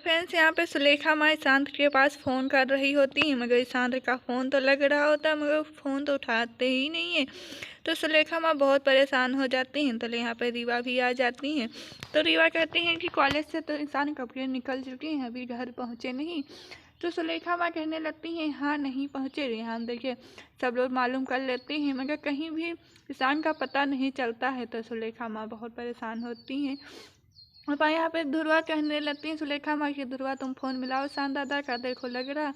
Friends, यहाँ पे सुलेखा माँ ईशांत के पास फ़ोन कर रही होती हैं, मगर ईशांत का फ़ोन तो लग रहा होता है मगर फ़ोन तो उठाते ही नहीं है। तो सुलेखा माँ बहुत परेशान हो जाती हैं। तो यहाँ पे रीवा भी आ जाती हैं। तो रीवा कहती हैं कि कॉलेज से तो ईशान कब के निकल चुके हैं, अभी घर पहुँचे नहीं। तो सुलेखा माँ कहने लगती हैं, हाँ नहीं पहुँचे। रेहान देखिए सब लोग मालूम कर लेते हैं मगर कहीं भी ईशान का पता नहीं चलता है। तो सुलेखा माँ बहुत परेशान होती हैं। और यहाँ पे ध्रुवा कहने लगती है सुलेखा माँ की, ध्रुवा तुम फ़ोन मिलाओ ईशान दादा का, देखो लग रहा।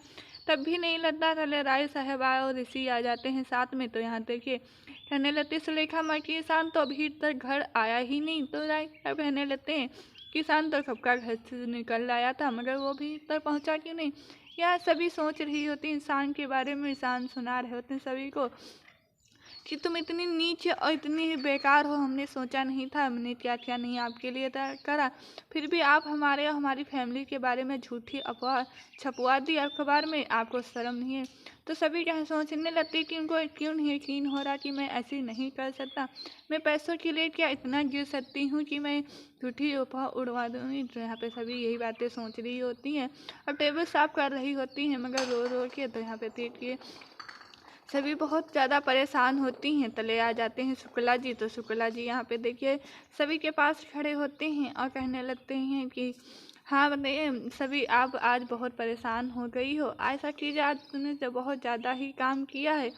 तब भी नहीं लगता। चले राय साहबा और ऋषि आ जाते हैं साथ में। तो यहाँ देखिए कहने लगती सुलेखा माँ की, ईशान तो अभी तक घर आया ही नहीं। तो राय साहब कहने लगते हैं कि ईशान तो कब का घर से निकल आया था मगर वो भी तक पहुँचा क्यों नहीं। यह सभी सोच रही होती ईशान के बारे में। ईशान सुना रहे होते हैं सभी को कि तुम इतनी नीच और इतनी बेकार हो, हमने सोचा नहीं था, हमने क्या क्या नहीं आपके लिए करा, फिर भी आप हमारे और हमारी फैमिली के बारे में झूठी अफवाह छपवा दी अखबार में, आपको शर्म नहीं है। तो सभी क्या सोचने लगती कि उनको क्यों नहीं यकीन हो रहा कि मैं ऐसी नहीं कर सकता, मैं पैसों के लिए क्या इतना गिर सकती हूँ कि मैं झूठी अफवाह उड़वा दूँगी। तो यहाँ पे सभी यही बातें सोच रही होती हैं। अब टेबल साफ कर रही होती हैं मगर रो रो के। तो यहाँ पे देखिए सभी बहुत ज़्यादा परेशान होती हैं। तले आ जाते हैं शुक्ला जी। तो शुक्ला जी यहाँ पे देखिए सभी के पास खड़े होते हैं और कहने लगते हैं कि हाँ बताइए सभी, आप आज बहुत परेशान हो गई हो, ऐसा कीजिए आज तुमने जब बहुत ज़्यादा ही काम किया है।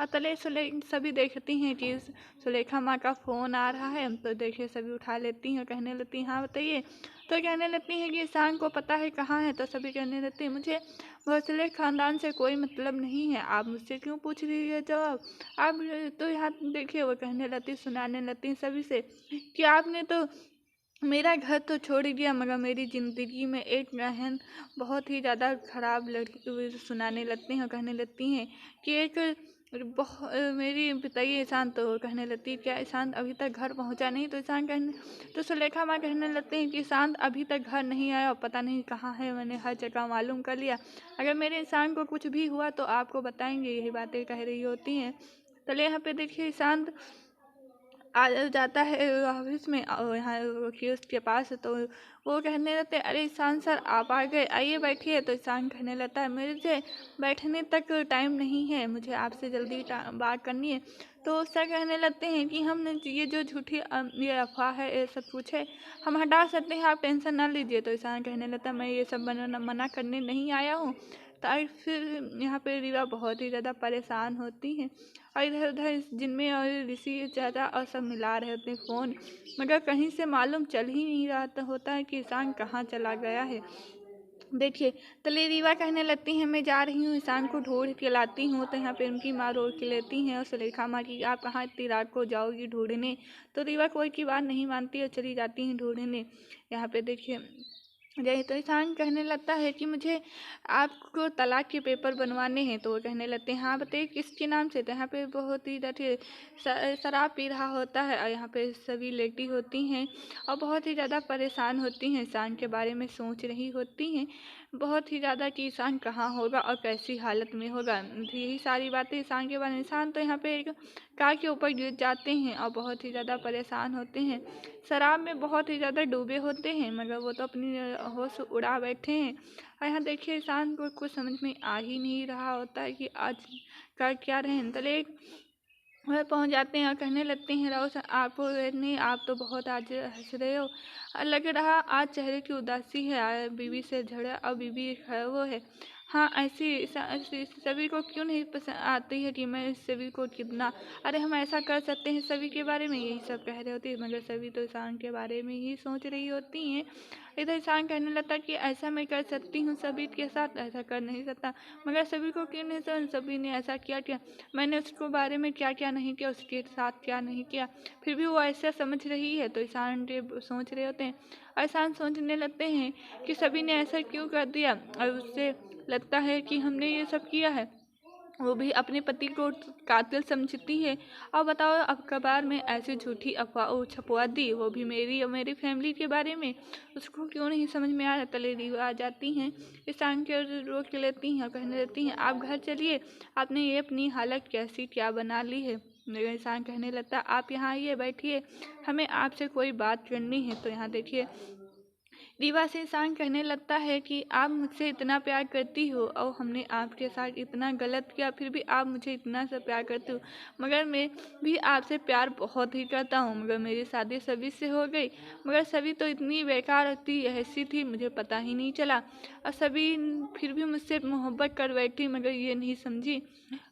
और तले सभी देखती हैं कि सुलेखा माँ का फ़ोन आ रहा है। तो देखिए सभी उठा लेती हैं और कहने लगती हैं हाँ बताइए। तो कहने लगती हैं कि ईशान को पता है कहाँ है। तो सभी कहने लगती हैं मुझे भोसले खानदान से कोई मतलब नहीं है, आप मुझसे क्यों पूछ रही है जवाब आप। तो यहाँ देखिए वो कहने लगती सुनाने लगती सभी से कि आपने तो मेरा घर तो छोड़ ही दिया मगर मेरी ज़िंदगी में एक बहन बहुत ही ज़्यादा ख़राब लड़की सुनाने लगती हैं और कहने लगती हैं कि एक मेरी बताइए ईशान। तो कहने लगती है क्या ईशान अभी तक घर पहुंचा नहीं। तो ईशान कहने तो सुलेखा माँ कहने लगते हैं कि ईशान अभी तक घर नहीं आया और पता नहीं कहाँ है, मैंने हर जगह मालूम कर लिया, अगर मेरे ईशान को कुछ भी हुआ तो आपको बताएंगे, यही बातें कह रही होती हैं। तो यहाँ पे देखिए ईशान आ जाता है ऑफिस में और यहाँ वकील के पास। तो वो कहने लगते अरे ईशान सर आप आ गए, आइए बैठिए। तो ईशान कहने लगता है मुझे बैठने तक टाइम नहीं है, मुझे आपसे जल्दी बात करनी है। तो सर कहने लगते हैं कि हम ये जो झूठी ये अफवाह है ये सब कुछ है हम हटा सकते हैं, आप टेंशन ना लीजिए। तो ईशान कहने लगता है मैं ये सब मना करने नहीं आया हूँ। तो फिर यहाँ पे रीवा बहुत ही ज़्यादा परेशान होती हैं और इधर उधर जिनमें और ऋषि ज़्यादा और सब मिला रहे होते फ़ोन मगर कहीं से मालूम चल ही नहीं रहा होता है कि ईशान कहाँ चला गया है। देखिए तले रीवा कहने लगती हैं मैं जा रही हूँ ईशान को ढूंढ के लाती हूँ। तो यहाँ पे उनकी माँ रोक के लेती हैं और सुलेखा माँ की आप कहाँ इतनी रात को जाओगी ढूंढने। तो रीवा कोई की बात नहीं मानती और चली जाती हैं ढूंढने। यहाँ पे देखिए यही तो ईशान कहने लगता है कि मुझे आपको तलाक के पेपर बनवाने हैं। तो वो कहने लगते हैं हाँ बताइए किसके नाम से। तो यहाँ पे बहुत ही ज़्यादा शराब पी रहा होता है और यहाँ पे सभी लेटी होती हैं और बहुत ही ज़्यादा परेशान होती हैं, ईशान के बारे में सोच रही होती हैं बहुत ही ज़्यादा कि ईशान कहाँ होगा और कैसी हालत में होगा। यही सारी बातें ईशान के बारे में। ईशान तो यहाँ पे एक कार के ऊपर गिर जाते हैं और बहुत ही ज़्यादा परेशान होते हैं, शराब में बहुत ही ज़्यादा डूबे होते हैं मगर वो तो अपनी होश उड़ा बैठे हैं। और यहाँ देखिए ईशान को कुछ समझ में आ ही नहीं रहा होता है कि आज कर क्या रहे हैं। तले वह पहुंच जाते हैं और कहने लगते हैं राव आपको नहीं, आप तो बहुत आज हंस रहे हो, लग रहा आज चेहरे की उदासी है, बीवी से झगड़ा और बीवी वो है। हाँ ऐसी सभी को क्यों नहीं पसंद आती है कि मैं इस सभी को कितना, अरे हम ऐसा कर सकते हैं सभी के बारे में यही सब कह रहे होती है मगर सभी तो ईशान के बारे में ही सोच रही होती हैं। इधर ईशान कहने लगता कि ऐसा मैं कर सकती हूँ सभी के साथ, ऐसा कर नहीं सकता मगर सभी को क्यों नहीं समझ, सभी ने ऐसा किया क्या, मैंने उसको बारे में क्या क्या नहीं किया, उसके साथ क्या नहीं किया, फिर भी वो ऐसा समझ रही है। तो ईशान सोच रहे होते हैं और ईशान सोचने लगते हैं कि सभी ने ऐसा क्यों कर दिया और उससे लगता है कि हमने ये सब किया है, वो भी अपने पति को कातिल समझती है और बताओ अखबार में ऐसी झूठी अफवाह छपवा दी, वो भी मेरी और मेरी फैमिली के बारे में, उसको क्यों नहीं समझ में आ रहा। तले रीवा आ जाती हैं ईशान के रोक लेती हैं और कहने लगती हैं आप घर चलिए, आपने ये अपनी हालत कैसी क्या बना ली है। मेरा ईशान कहने लगता आप यहाँ आइए बैठिए, हमें आपसे कोई बात करनी है। तो यहाँ देखिए रीवा से ईशान कहने लगता है कि आप मुझसे इतना प्यार करती हो और हमने आपके साथ इतना गलत किया, फिर भी आप मुझे इतना सा प्यार करती हो, मगर मैं भी आपसे प्यार बहुत ही करता हूँ, मगर मेरी शादी सभी से हो गई, मगर सभी तो इतनी बेकार थी, ऐसी थी, मुझे पता ही नहीं चला, और सभी फिर भी मुझसे मोहब्बत कर बैठी, मगर ये नहीं समझी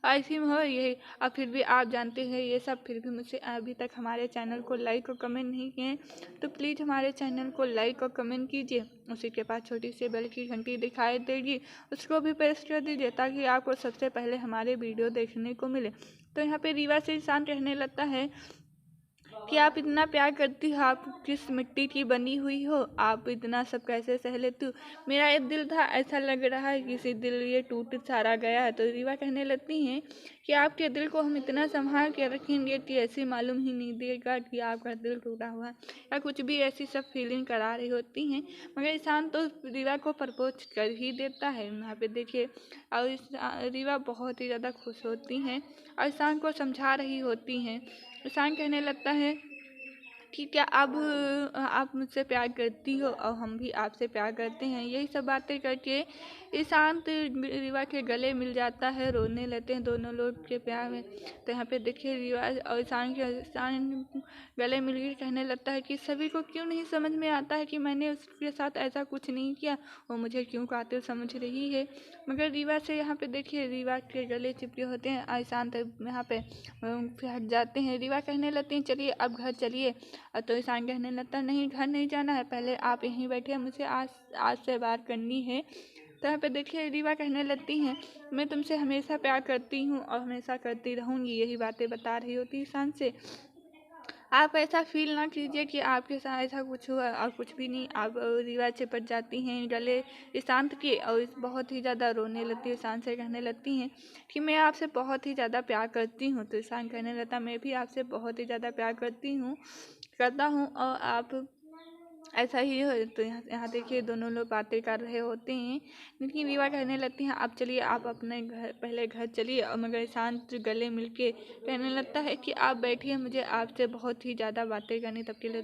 ऐसी हो ये। और फिर भी आप जानते हैं ये सब, फिर भी मुझसे अभी तक हमारे चैनल को लाइक और कमेंट नहीं किए, तो प्लीज़ हमारे चैनल को लाइक और कमेंट कीजिए। उसी के पास छोटी सी बेल की घंटी दिखाई देगी, उसको भी प्रेस कर दीजिए ताकि आपको सबसे पहले हमारे वीडियो देखने को मिले। तो यहाँ पे रीवा से ईशान कहने लगता है कि आप इतना प्यार करती हो, आप किस मिट्टी की बनी हुई हो, आप इतना सब कैसे सह लेती हो, मेरा एक दिल था, ऐसा लग रहा है किसी दिल ये टूट सारा गया है। तो रीवा कहने लगती हैं कि आपके दिल को हम इतना संभाल के रखेंगे कि ऐसे मालूम ही नहीं देगा कि आपका दिल टूटा हुआ है, या कुछ भी ऐसी सब फीलिंग करा रही होती हैं, मगर ईशान तो रीवा को प्रपोज कर ही देता है। यहाँ पे देखिए, और रीवा बहुत ही ज़्यादा खुश होती हैं और ईशान को समझा रही होती हैं। ईशान कहने लगता है कि क्या अब आप मुझसे प्यार करती हो और हम भी आपसे प्यार करते हैं। यही सब बातें करके ईशान रीवा के गले मिल जाता है, रोने लगते हैं दोनों लोग के प्यार में। तो यहाँ पे देखिए रीवा और ईशान गले मिल के कहने लगता है कि सभी को क्यों नहीं समझ में आता है कि मैंने उसके साथ ऐसा कुछ नहीं किया, वो मुझे क्यों कातिल समझ रही है। मगर रीवा से यहाँ पे देखिए रीवा के गले चिपके होते हैं और ईशान यहाँ पे हट जाते हैं। रीवा कहने लगती हैं चलिए अब घर चलिए, तो ईशान कहने लगता नहीं घर नहीं जाना है, पहले आप यहीं बैठे, मुझे आज से बात करनी है। तो यहाँ पे देखिए रीवा कहने लगती हैं मैं तुमसे हमेशा प्यार करती हूँ और हमेशा करती रहूँगी, यही बातें बता रही होती ईशान से। आप ऐसा फील ना कीजिए कि आपके साथ ऐसा कुछ हुआ और कुछ भी नहीं। आप रीवा चिपट जाती हैं गले ईशान के और बहुत ही ज़्यादा रोने लगती है। ईशान से कहने लगती हैं कि मैं आपसे बहुत ही ज़्यादा प्यार करती हूँ। तो ईशान कहने लगता मैं भी आपसे बहुत ही ज़्यादा प्यार करता हूँ और आप ऐसा ही हो। तो यहाँ देखिए दोनों लोग बातें कर रहे होते हैं, लेकिन रीवा कहने लगती हैं आप चलिए आप अपने घर पहले घर चलिए। और मगर शांत गले मिलके कहने लगता है कि आप बैठिए, मुझे आपसे बहुत ही ज़्यादा बातें करनी, तब के लिए